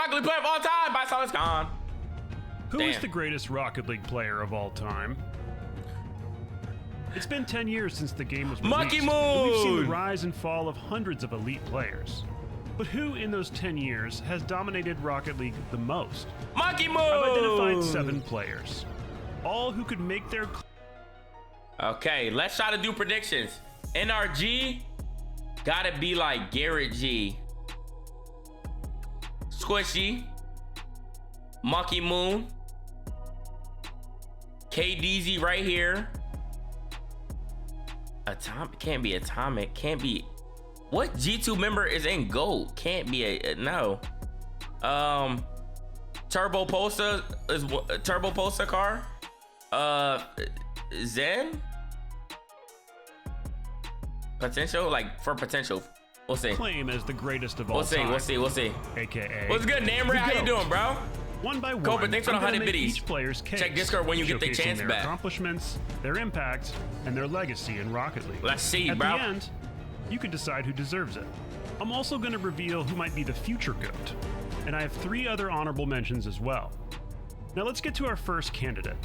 Rocket League player of all time. By Solid's gone. Who is the greatest Rocket League player of all time? It's been 10 years since the game was released. Monkey Moon! And we've seen the rise and fall of hundreds of elite players. But who in those 10 years has dominated Rocket League the most? Monkey Moon! I've identified 7 players, all who could make their... Okay, let's try to do predictions. NRG, gotta be like Garrett G. Squishy, Monkey Moon, KDZ right here. Atomic, can't be Atomic, can't be... What G2 member is in gold? Can't be a no. Turbo Posa is Turbo Posa car. Zen. Potential, like for potential. We'll see. Claim as the greatest of all time. We'll see. AKA. What's good, Namra? How you doing, bro? One by one, Cobra, thanks for the 100 biddies. Each player's case, check Discord when you get the chance their back. Accomplishments, their impact, and their legacy in Rocket League. Let's see, At bro. the end, you can decide who deserves it. I'm also going to reveal who might be the future GOAT, and I have 3 other honorable mentions as well. Now let's get to our first candidate.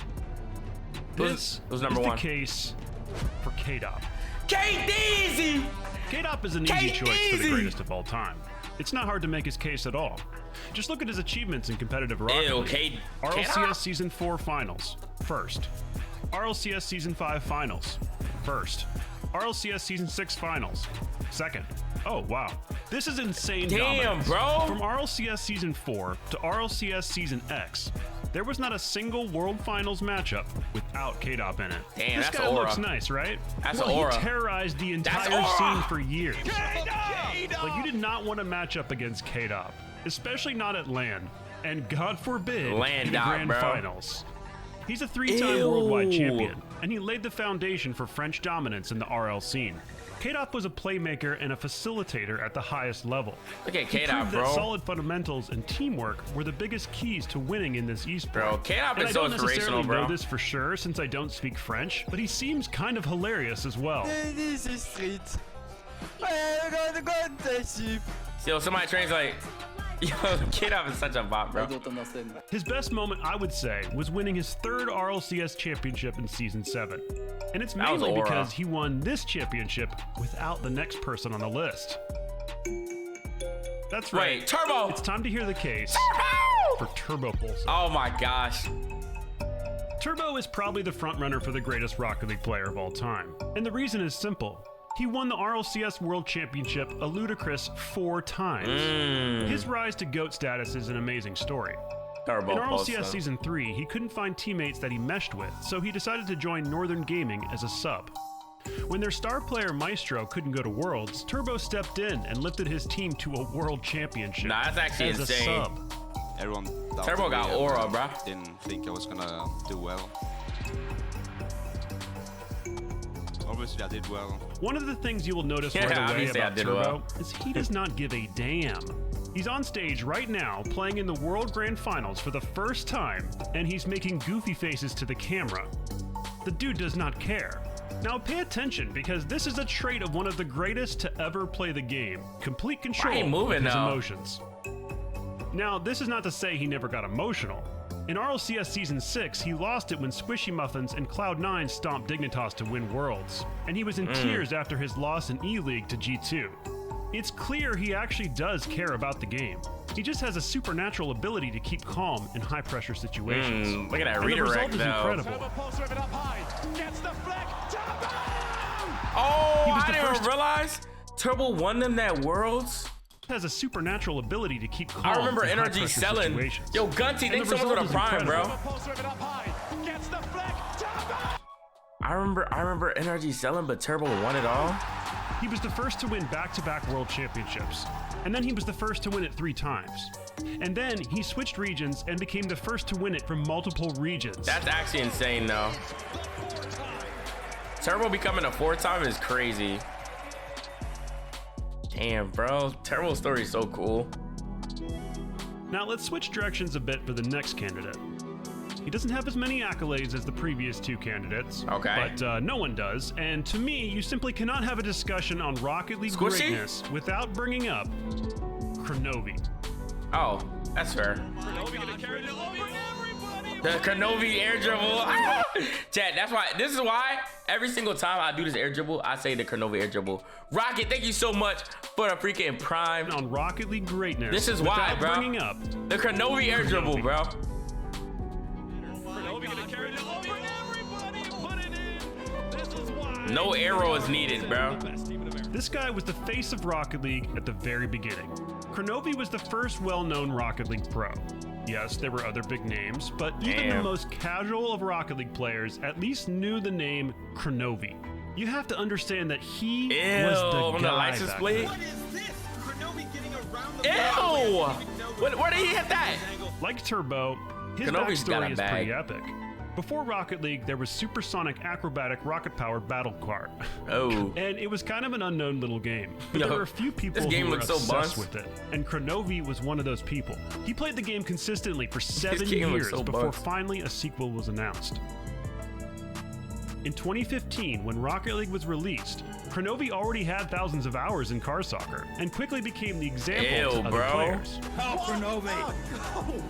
This is the case for K-Dop. KDZ! K-Dop is an easy choice for the greatest of all time. It's not hard to make his case at all. Just look at his achievements in competitive Rocket League. RLCS Season 4 Finals, first. RLCS Season 5 Finals, first. RLCS Season 6 Finals, second. Oh, wow. This is insane dominance. Bro. From RLCS Season 4 to RLCS Season X, there was not a single World Finals matchup without K-Dop in it. Damn, this that's guy aura. looks nice, right? That's well, aura. He terrorized the entire scene for years. Like, you did not want to match up against K-Dop, especially not at LAN, and God forbid, in the Grand Finals. He's a 3-time worldwide champion, and he laid the foundation for French dominance in the RL scene. K-Dop was a playmaker and a facilitator at the highest level. Look at He K-Dop, proved bro. that solid fundamentals and teamwork were the biggest keys to winning in this esport. Bro, K-Dop is so inspirational, bro. I don't necessarily know this for sure since I don't speak French, but he seems kind of hilarious as well. Yo, somebody translate. Yo, K-Dop is such a bot, bro. His best moment, I would say, was winning his 3rd RLCS championship in Season 7. And it's mainly because he won this championship without the next person on the list. That's right. Wait, Turbo! It's time to hear the case for Turbo Pulse. Oh my gosh. Turbo is probably the frontrunner for the greatest Rocket League player of all time. And the reason is simple. He won the RLCS World Championship a ludicrous 4 times. His rise to GOAT status is an amazing story. In RLCS Season 3, he couldn't find teammates that he meshed with, so he decided to join Northern Gaming as a sub. When their star player Maestro couldn't go to Worlds, Turbo stepped in and lifted his team to a World Championship. Nah, that's actually as insane. A sub. Everyone Turbo got aura, bro. Didn't think I was gonna do well. Obviously, I did well. One of the things you will notice right away about Turbo is he does not give a damn. He's on stage right now playing in the World Grand Finals for the first time, and he's making goofy faces to the camera. The dude does not care. Now pay attention, because this is a trait of one of the greatest to ever play the game. Complete control of his emotions. Now, this is not to say he never got emotional. In RLCS Season 6, he lost it when Squishy Muffins and Cloud9 stomped Dignitas to win Worlds, and he was in tears after his loss in E-League to G2. It's clear he actually does care about the game. He just has a supernatural ability to keep calm in high-pressure situations. Look at that And redirect, the result is incredible. Oh, I didn't even realize Turbo won them that Worlds. Has a supernatural ability to keep calm. I remember NRG selling. Yo, Gunty, thanks so much for the prime, bro. I remember NRG selling, but Turbo won it all. He was the first to win back-to-back World Championships, and then he was the first to win it 3 times. And then he switched regions and became the first to win it from multiple regions. That's actually insane, though. Turbo becoming a 4-time is crazy. Damn, bro. Turbo's story is so cool. Now let's switch directions a bit for the next candidate. He doesn't have as many accolades as the previous 2 candidates, but no one does, and to me, you simply cannot have a discussion on Rocket League greatness without bringing up Krennovi. Oh, That's fair. The Krennovi air dribble. Chat, that's why, this is why every single time I do this air dribble, I say the Krennovi air dribble. Rocket, thank you so much for the freaking prime. On Rocket League greatness. This is why, bro. Bringing up the Krennovi air dribble, bro. No arrow is needed, bro. This guy was the face of Rocket League at the very beginning. Krennovi was the first well-known Rocket League pro. Yes, there were other big names, but even the most casual of Rocket League players at least knew the name Krennovi. You have to understand that he was the guy license plate. What is this? Krennovi getting around the Where did he hit that? Like Turbo, his Krennovi's got backstory a is bag. pretty epic. Before Rocket League, there was supersonic acrobatic rocket-powered battle cart. Oh. And it was kind of an unknown little game. But there were a few people this game who were looks so obsessed buns. with it. And Krennovi was one of those people. He played the game consistently for 7 game looks years so before buns. finally a sequel was announced. In 2015, when Rocket League was released, Krennovi already had thousands of hours in car soccer and quickly became the example to other bro. players. Oh, Krennovi!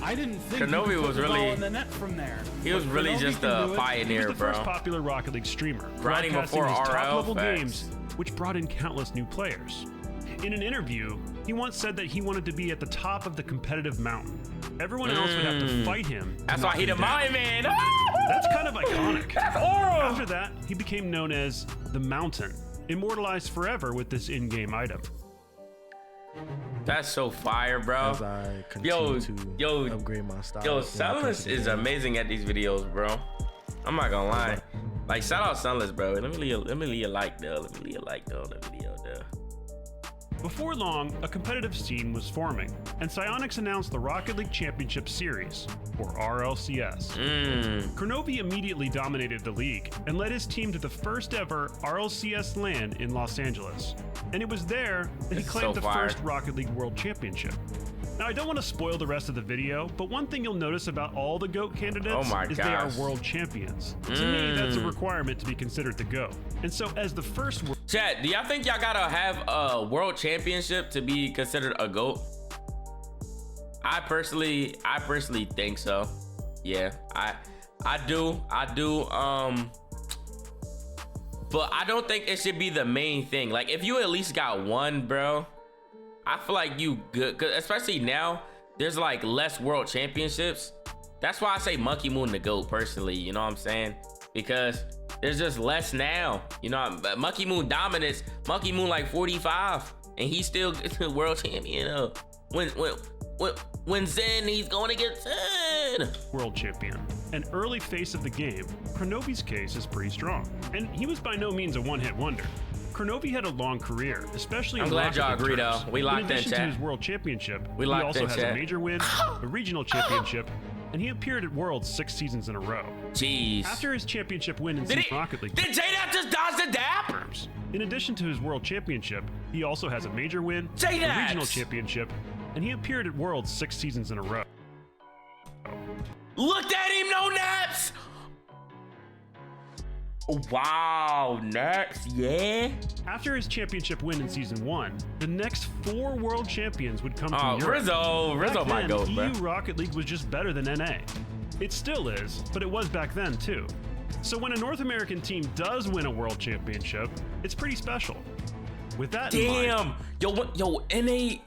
I didn't think Krennovi you could was put the ball really- in the net from there. He was But really Krennovi just can a do it. He pioneer, was the bro. first popular Rocket League streamer, Grinding broadcasting before his RL, top-level facts. games, which brought in countless new players. In an interview, he once said that he wanted to be at the top of the competitive mountain. Everyone else would have to fight him. to That's why knock he him the down. mind man. That's kind of iconic. That's oral. After that, he became known as the Mountain, immortalized forever with this in-game item. That's so fire, bro. As I continue to upgrade my style. Yo, Sunless is amazing at these videos, bro. I'm not gonna lie. Like, shout out Sunless, bro. Let me leave a like there. Let me leave a like there on the video there. Before long, a competitive scene was forming, and Psyonix announced the Rocket League Championship Series, or RLCS. Krennovi immediately dominated the league and led his team to the first ever RLCS LAN in Los Angeles. And it was there that he This is claimed so the fire. first Rocket League World Championship. Now, I don't want to spoil the rest of the video, but one thing you'll notice about all the GOAT candidates Oh my is they are gosh. world champions. To me, that's a requirement to be considered the GOAT. And so, as the first Chat, do y'all think y'all gotta have a world championship to be considered a GOAT? I personally think so. Yeah, I do. But I don't think it should be the main thing. Like, if you at least got one, bro, I feel like you good. 'Cause especially now, there's like less world championships. That's why I say Monkey Moon the GOAT personally. You know what I'm saying? Because there's just less now. You know, Monkey Moon dominance. Monkey Moon like 45, and he's still world champion. When Zen, he's going to get Zen. world champion. An early face of the game, Krennovi's case is pretty strong. And he was by no means a one-hit wonder. Krennovi had a long career, especially I'm in glad Rocket y'all League agree, terms. though. We locked in in, addition to chat. his world championship, We he locked also in, has chat. a major win, a regional championship, and he appeared at Worlds 6 seasons in a row. Jeez. After his championship win in Did Rocket League J-Dap just dodge the dap? terms, in addition to his world championship, he also has a major win, a J-Daps! regional championship, and he appeared at Worlds 6 seasons in a row. Looked at him, no naps. Wow, naps, yeah. After his championship win in Season 1, the next 4 world champions would come from Oh, Europe. Rizzo Back my then, goat, bro. EU Rocket League was just better than NA. It still is, but it was back then too. So when a North American team does win a world championship, it's pretty special. With that in mind, Damn, yo, NA.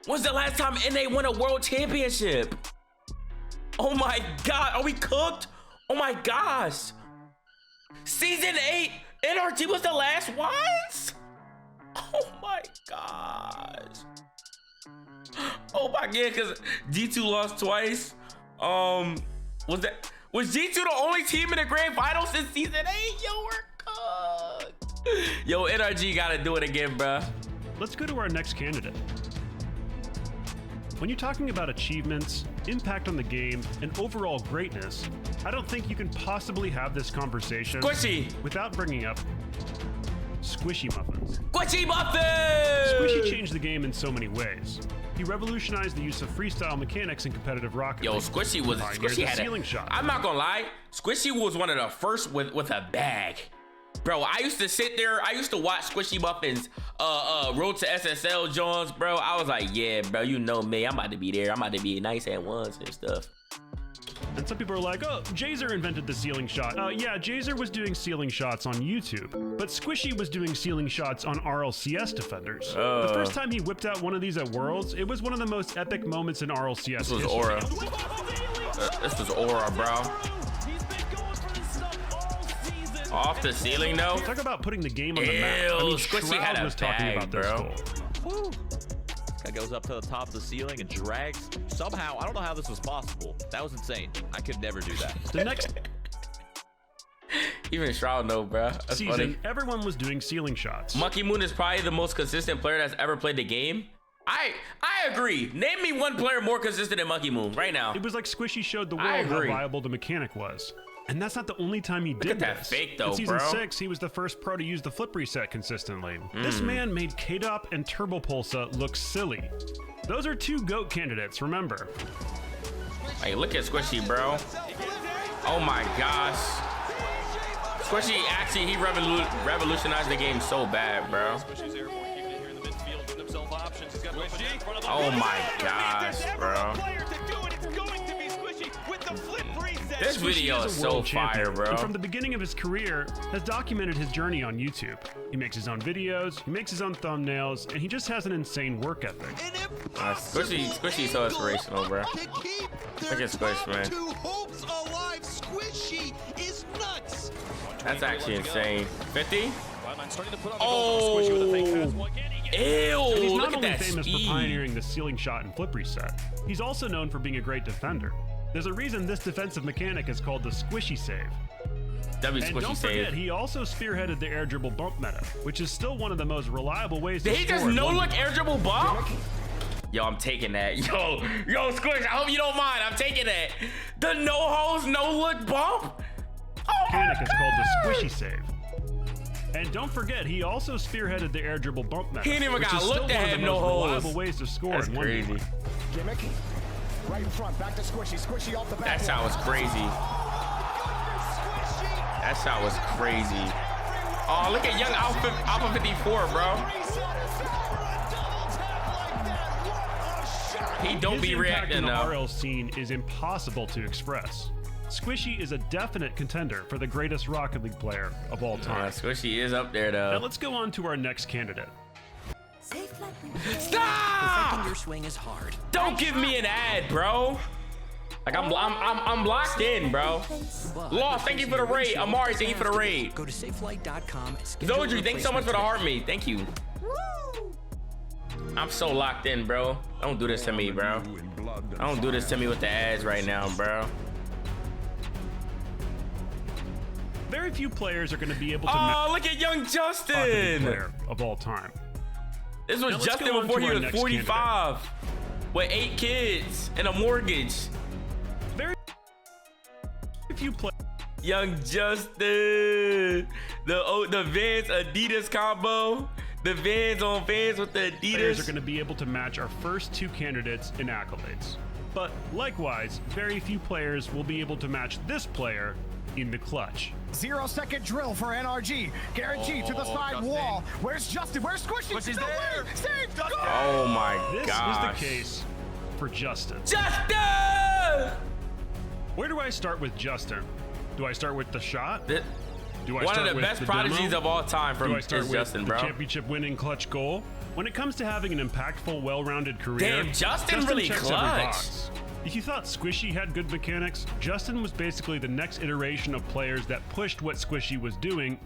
When's the last time NA won a world championship? Oh my God, are we cooked? Oh my gosh. Season 8, NRG was the last ones? Oh my gosh. Oh my God, because G2 lost twice. Was G2 the only team in the grand finals since season 8? Yo, we're cooked. Yo, NRG gotta do it again, bruh. let's go to our next candidate. When you're talking about achievements, impact on the game, and overall greatness, I don't think you can possibly have this conversation Squishy. without bringing up Squishy Muffins. Squishy Muffin! Squishy changed the game in so many ways. He revolutionized the use of freestyle mechanics in competitive Rocket Yo, League. Pioneered the ceiling shot. I'm not gonna lie. Squishy was one of the first with a bag. Bro, I used to sit there. I used to watch Squishy Muffin's Road to SSL Jones, bro. I was like, yeah, bro, you know me. I'm about to be there. I'm about to be nice at once and stuff. And some people are like, oh, Jazer invented the ceiling shot. Yeah, Jazer was doing ceiling shots on YouTube, but Squishy was doing ceiling shots on RLCS defenders. The first time he whipped out one of these at Worlds, it was one of the most epic moments in RLCS This was history. Aura. This was Aura, bro. Off the ceiling, though. Talk about putting the game on the map. I mean, Squishy Shroud had a was talking bag, about this bro. goal. Woo. This guy goes up to the top of the ceiling and drags. Somehow, I don't know how this was possible. That was insane. I could never do that. The next Even Shroud know, bro. That's season, funny. everyone was doing ceiling shots. Monkey Moon is probably the most consistent player that's ever played the game. I agree. Name me one player more consistent than Monkey Moon right now. It was like Squishy showed the I world how agree. viable the mechanic was. And that's not the only time he did at that this. fake, though, In season bro. 6, he was the first pro to use the flip reset consistently. This man made K-Dop and Turbo Pulsa look silly. Those are two GOAT candidates, remember. Hey, look at Squishy, bro. Oh my gosh. Squishy actually, he revolutionized the game so bad, bro. Oh my gosh, bro. This video is so fire, bro. And from the beginning of his career, has documented his journey on YouTube. He makes his own videos, he makes his own thumbnails, and he just has an insane work ethic. Squishy's so inspirational, bro. Look at Squish, man. Squishy is nuts. That's actually insane. 50? Oh! Ew! And he's Look not at only that famous speed. for pioneering the ceiling shot and flip reset, he's also known for being a great defender. There's a reason this defensive mechanic is called the Squishy save. W And Squishy don't save. forget, he also spearheaded the air dribble bump meta, which is still one of the most reliable ways Did to he score. just in no one look game. air dribble bump? Yo, I'm taking that. Yo, Squish, I hope you don't mind. I'm taking that. The no holes, no look bump? Oh Mechanic my is called the God. Squishy save. And don't forget, he also spearheaded the air dribble bump meta. He ain't even which got is looked still at one of him, the no most holes. reliable ways to score That's in one game. crazy. Gimmick. Right in front, back to Squishy. Squishy off the back. That shot was crazy. That shot was crazy. Oh, look at young Alpha 54, bro. He don't His be impact reacting in the though. RL scene is impossible to express. Squishy is a definite contender for the greatest Rocket League player of all time. Squishy is up there Now though. let's go on to our next candidate. Stop! Your swing is hard. Don't give me an ad, bro. Like I'm locked in, bro. Law, thank you for the raid. Amari, thank you for the raid. Go to safelight.com. Zodri, thanks so much for the heart me. Thank you. I'm so locked in, bro. Don't do this to me, bro. Don't do this to me with the ads right now, bro. Very few players are going to be able to Oh, look at young match a Justin. player of all time. This Now was let's Justin go on before to he our was next 45 with 8 kids and a mortgage. Very few players. Young Justin. The Vans Adidas combo. The Vans on Vans with the Players are Adidas. going to be able to match our first two candidates in accolades. But likewise, very few players will be able to match this player in the clutch. 0-second drill for NRG. Guaranteed to the side Justin. wall. Where's Justin? Where's Squishy? Squishy's No there. way. Save. Go! Oh my This gosh. is the case for Justin. Justin! Where do I start with Justin? Do I start with the shot? The- Do I one start of the with best the prodigies demo? of all time Do from I start is with Justin, the bro. championship-winning clutch goal? When it comes to having an impactful, well-rounded career, Damn, Justin really checks every clutch. box. If you thought Squishy had good mechanics, Justin was basically the next iteration of players that pushed what Squishy was doing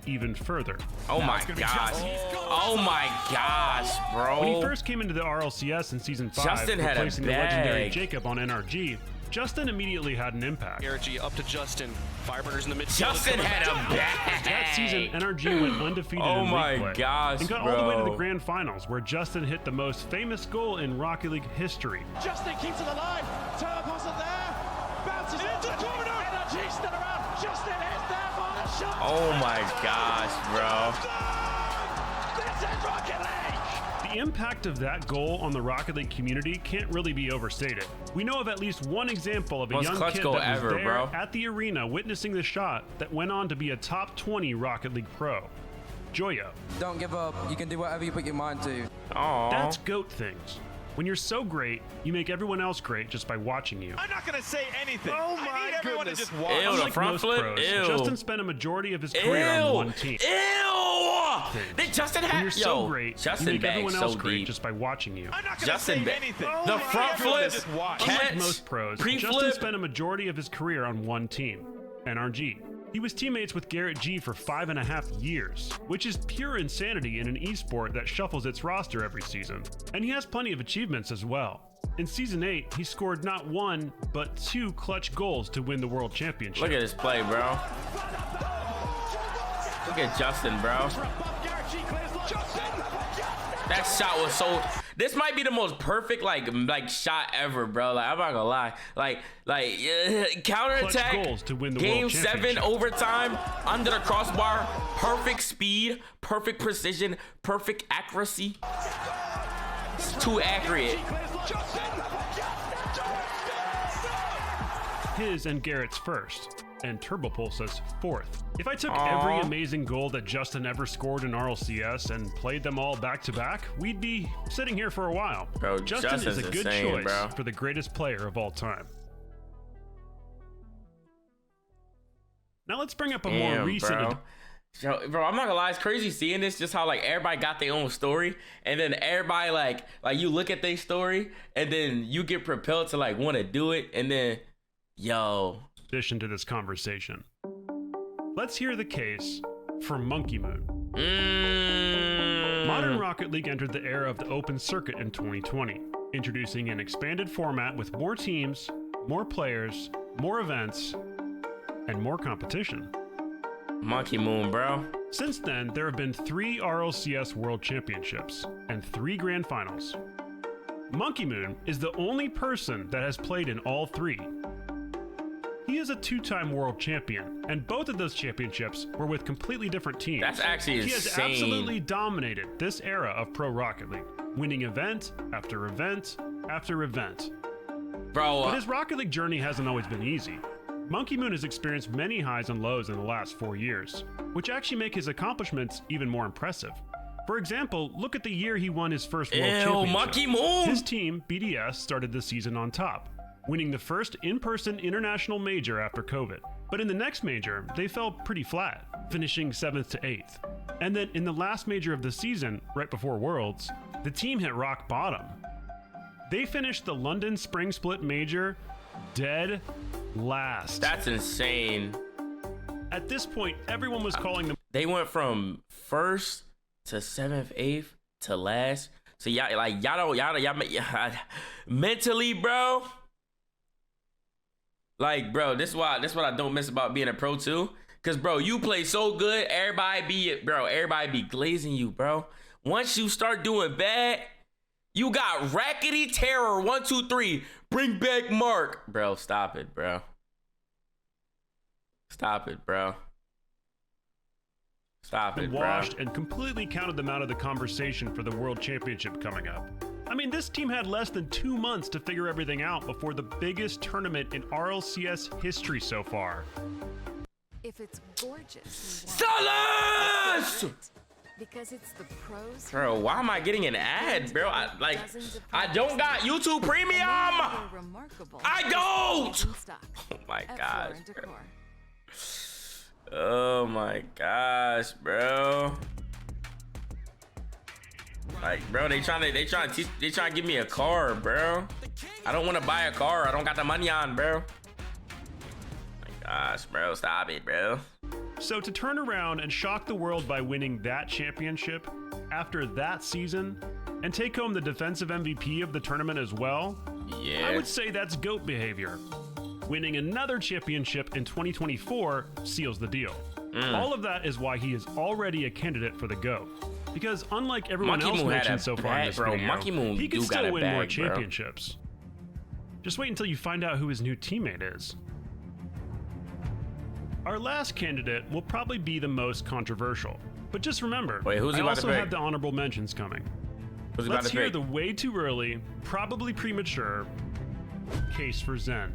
even further. Oh my gosh. Oh my gosh, bro. When he first came into the RLCS in Season 5, Justin had a replacing the legendary bag. Jacob on NRG, Justin immediately had an impact. NRG up to Justin. Fireburners in the midfield. Justin had a bag. That season, NRG went undefeated Oh in my league play gosh, and got all the way to the bro. grand finals, where Justin hit the most famous goal in Rocket League history. Justin keeps it alive. Turbo Pulsa there. Bounces into the corner. Energy still around. Justin is there for the shot. Oh my gosh, bro. This is Rocket League. The The impact of that goal on the Rocket League community can't really be overstated. We know of at least one example of a young kid that was there at the arena witnessing the shot that went on to be a top 20 Rocket League pro. Joya. Don't give up. You can do whatever you put your mind to. Aww. That's GOAT things. When you're so great, you make everyone else great just by watching you. I'm not going to say anything. Oh my I need everyone to just watch. Ew, Unlike front most flip. pros, Ew. Justin spent a majority of his career on one team. Ew! Did Justin have? When you're so great, Justin you make everyone else so great deep. just by watching you. I'm not going to say anything. The front flip. Unlike most pros, Justin spent a majority of his career on one team, NRG. He was teammates with Garrett G for 5.5 years, which is pure insanity in an esport that shuffles its roster every season. And he has plenty of achievements as well. In Season 8, he scored not one, but 2 clutch goals to win the World Championship. Look at this play, bro. Look at Justin, bro. That shot was so... This might be the most perfect like shot ever, bro. Like, I'm not gonna lie. Counterattack, goals to win the game World 7 overtime, under the crossbar, perfect speed, perfect precision, perfect accuracy. It's too accurate. His and Garrett's first, and Turbo Pulse's fourth. If I took every amazing goal that Justin ever scored in RLCS and played them all back to back, we'd be sitting here for a while. Bro, Justin is a good insane, choice bro. for the greatest player of all time. Now let's bring up a more recent... Bro. Bro, I'm not gonna lie, it's crazy seeing this, just how like everybody got their own story, and then everybody like you look at their story, and then you get propelled to like want to do it, and then addition to this conversation. Let's hear the case for Monkey Moon. Modern Rocket League entered the era of the open circuit in 2020, introducing an expanded format with more teams, more players, more events, and more competition. Monkey Moon, bro. Since then, there have been 3 RLCS World Championships and 3 Grand Finals. Monkey Moon is the only person that has played in all 3. He is a 2-time world champion, and both of those championships were with completely different teams. That's actually insane. He has absolutely dominated this era of Pro Rocket League, winning event after event after event. Bro, but his Rocket League journey hasn't always been easy. Monkey Moon has experienced many highs and lows in the last 4 years, which actually make his accomplishments even more impressive. For example, look at the year he won his first World Championship. Monkey Moon! His team, BDS, started the season on top, winning the first in-person international major after COVID. But in the next major, they fell pretty flat, finishing 7th to 8th. And then in the last major of the season, right before Worlds, the team hit rock bottom. They finished the London Spring Split Major dead last. That's insane. At this point, everyone was calling them. They went from 1st to 7th, 8th to last. So y'all mentally, bro. Like, bro, this is what I don't miss about being a pro too. Cause bro, you play so good, everybody be glazing you, bro. Once you start doing bad, you got Rackety Terror 1, 2, 3. Bring back Mark. Bro, stop it, bro. Stop it, bro. Stop it, bro. Washed and completely counted them out of the conversation for the World Championship coming up. I mean, this team had less than 2 months to figure everything out before the biggest tournament in RLCS history so far. If it's gorgeous, Silence! Because it's the pros. Bro, why am I getting an ad, bro? I don't got YouTube Premium. I don't. Oh my gosh, bro. Oh my gosh, bro. Like, bro, they trying to give me a car, bro. I don't want to buy a car. I don't got the money on, bro. Oh my gosh, bro, stop it, bro. So to turn around and shock the world by winning that championship after that season and take home the defensive MVP of the tournament as well, yeah, I would say that's GOAT behavior. Winning another championship in 2024 seals the deal. All of that is why he is already a candidate for the GOAT. Because unlike everyone else mentioned so far in this video, he can still win more championships. Just wait until you find out who his new teammate is. Our last candidate will probably be the most controversial, but just remember, I also have the honorable mentions coming. Let's hear the way too early, probably premature case for Zen.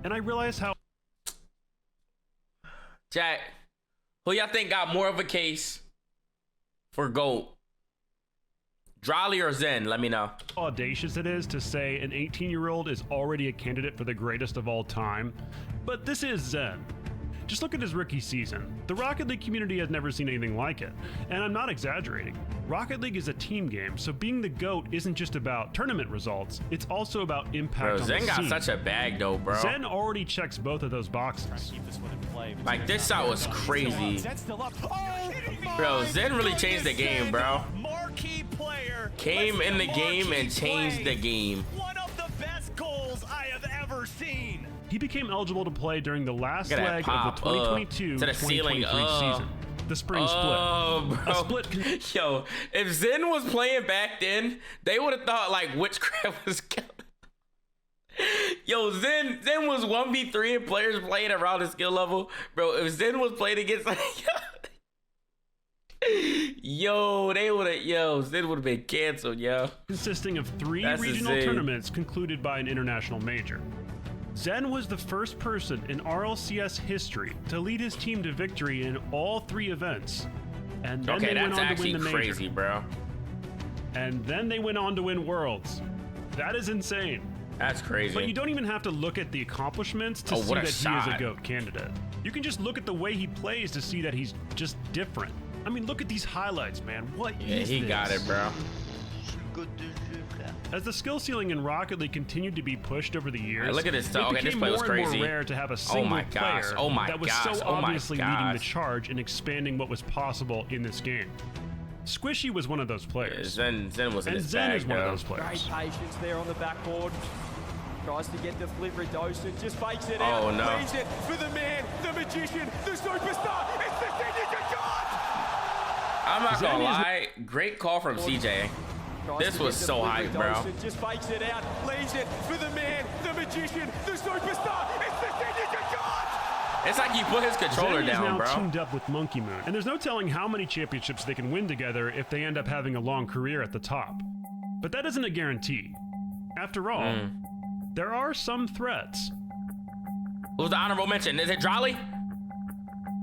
And I realize how... Jack, who y'all think got more of a case for GOAT? Drolly or Zen? Let me know. Audacious it is to say an 18-year-old is already a candidate for the greatest of all time, but this is Zen. Just look at his rookie season. The Rocket League community has never seen anything like it, and I'm not exaggerating. Rocket League is a team game, so being the GOAT isn't just about tournament results, it's also about impact on the scene. Zen got such a bag though, bro. Zen already checks both of those boxes. Like, this shot was crazy. Bro, Zen really changed the game, bro. Came in the game and changed the game. One of the best goals I have ever seen. He became eligible to play during the last leg of the 2022-2023 season, the spring split. Bro. Yo, if Zen was playing back then, they would have thought like witchcraft was killing. Yo, Zen was 1v3 and players playing around his skill level. Bro, if Zen was playing against yo, Zen would have been canceled, yo. Consisting of 3 regional tournaments concluded by an international major. Zen was the first person in RLCS history to lead his team to victory in all 3 events. And then they went on to win the major. Crazy, bro. And then they went on to win Worlds. That is insane. That's crazy. But you don't even have to look at the accomplishments to see that he is a GOAT candidate. You can just look at the way he plays to see that he's just different. I mean, look at these highlights, man. What is this? He got it, bro. As the skill ceiling in Rocket League continued to be pushed over the years, look at this stuff. Okay, this play was crazy. It became more and more rare to have a single player that was so obviously leading the charge and expanding what was possible in this game. Squishy was one of those players. Zen was in his Zen bag, is one of those players. Great patience there on the backboard. Tries to get the flip, Redoshin just fakes it out. Oh no. Leaves it for the man, the magician, the superstar. It's the signature shot! I'm not gonna lie, great call from CJ. This was so hype, bro. Just fakes it out, leaves it for the man, the magician, the superstar. It's the signature shot! It's like you put his controller down, bro. Zen is now teamed up with Monkey Moon, and there's no telling how many championships they can win together if they end up having a long career at the top. But that isn't a guarantee. After all, there are some threats. Who's the honorable mention? Is it Drolly?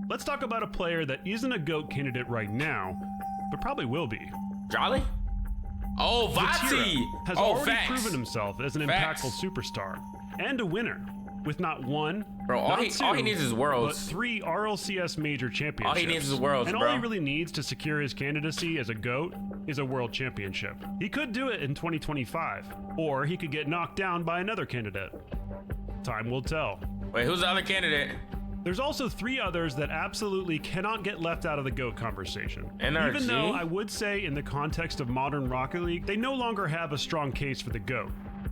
Let's talk about a player that isn't a GOAT candidate right now, but probably will be. Drolly? Oh, Vati has already proven himself as an impactful superstar and a winner with not one, all he needs is Worlds, but 3 RLCS major championships. All he needs is Worlds, and bro. all he really needs to secure his candidacy as a GOAT is a World Championship. He could do it in 2025, or he could get knocked down by another candidate. Time will tell. Wait, who's the other candidate? There's also 3 others that absolutely cannot get left out of the GOAT conversation. NRG? Even though I would say in the context of modern Rocket League, they no longer have a strong case for the GOAT,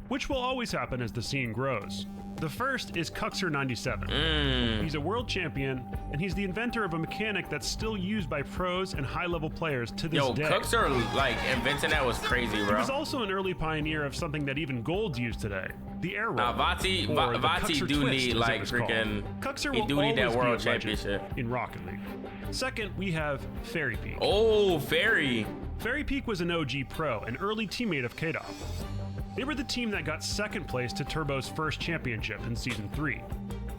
which will always happen as the scene grows. The first is Cuxer97. He's a world champion, and he's the inventor of a mechanic that's still used by pros and high-level players to this day. Yo, Cuxer, like, inventing that was crazy, bro. He was also an early pioneer of something that even Golds use today, the air roll. Vati do need, like, freaking... Cuxer he do need that world championship in Rocket League. Second, we have Fairy Peak. Oh, Fairy. Fairy Peak was an OG pro, an early teammate of Krennovi. They were the team that got second place to Turbo's first championship in Season 3.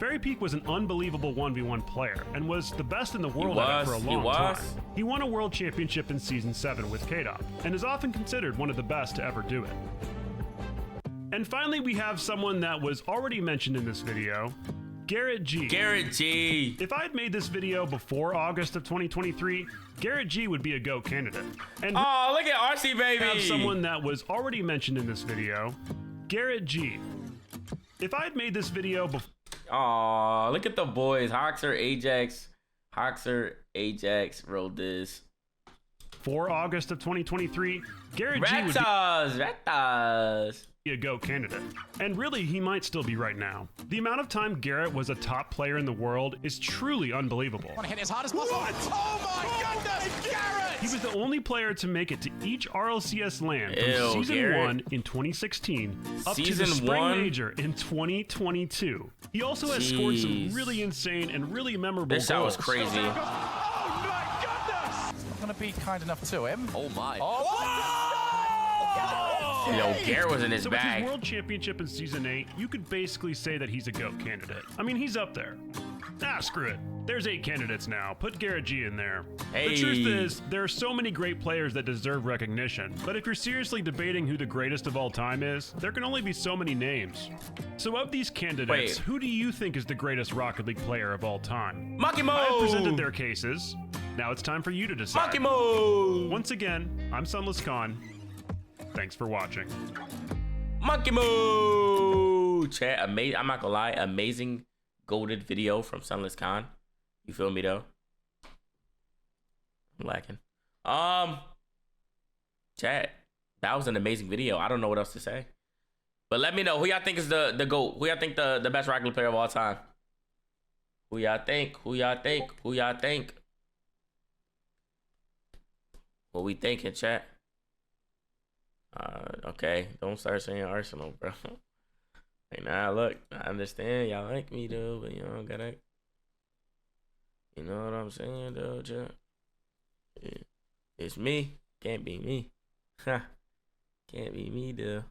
Fairy Peak was an unbelievable 1v1 player and was the best in the world at it for a long time. He won a world championship in Season 7 with Krennovi and is often considered one of the best to ever do it. And finally, we have someone that was already mentioned in this video, Garrett G. Garrett G. If I had made this video before August of 2023, Garrett G would be a GOAT candidate. And oh, look at RC baby. Have someone that was already mentioned in this video, Garrett G. If I had made this video before... Oh, look at the boys. Hoxer, Ajax wrote this. For August of 2023, Garrett G would be a GOAT candidate. And really, he might still be right now. The amount of time Garrett was a top player in the world is truly unbelievable. Want to hit as hard as possible. What? Oh my goodness, Garrett! He was the only player to make it to each RLCS LAN from Season 1 in 2016 up to the Spring Major in 2022. He also has scored some really insane and really memorable goals. This shot was crazy. going to be kind enough to him. Oh my. Yo, Garrett was in his so bag. With his world championship in season 8, you could basically say that he's a GOAT candidate. I mean, he's up there. Ah, screw it. There's 8 candidates now. Put Garrett G in there. Hey. The truth is, there are so many great players that deserve recognition. But if you're seriously debating who the greatest of all time is, there can only be so many names. So of these candidates, who do you think is the greatest Rocket League player of all time? Monkey Mo! I have presented their cases. Now it's time for you to decide. Monkey Mo! Once again, I'm Sunless Khan. Thanks for watching. Monkey Moo! Chat, amazing. I'm not gonna lie, amazing golded video from Sunless Khan. You feel me though? I'm lacking. Chat, that was an amazing video. I don't know what else to say. But let me know who y'all think is the GOAT. Who y'all think the best Rocket League player of all time? Who y'all think? Who y'all think? Who y'all think? What we thinking, chat? Okay, don't start saying Arsenal, bro. Hey, nah, look, I understand y'all like me, though, but you don't gotta. You know what I'm saying, though, chat? It's me. Can't be me. Can't be me, though.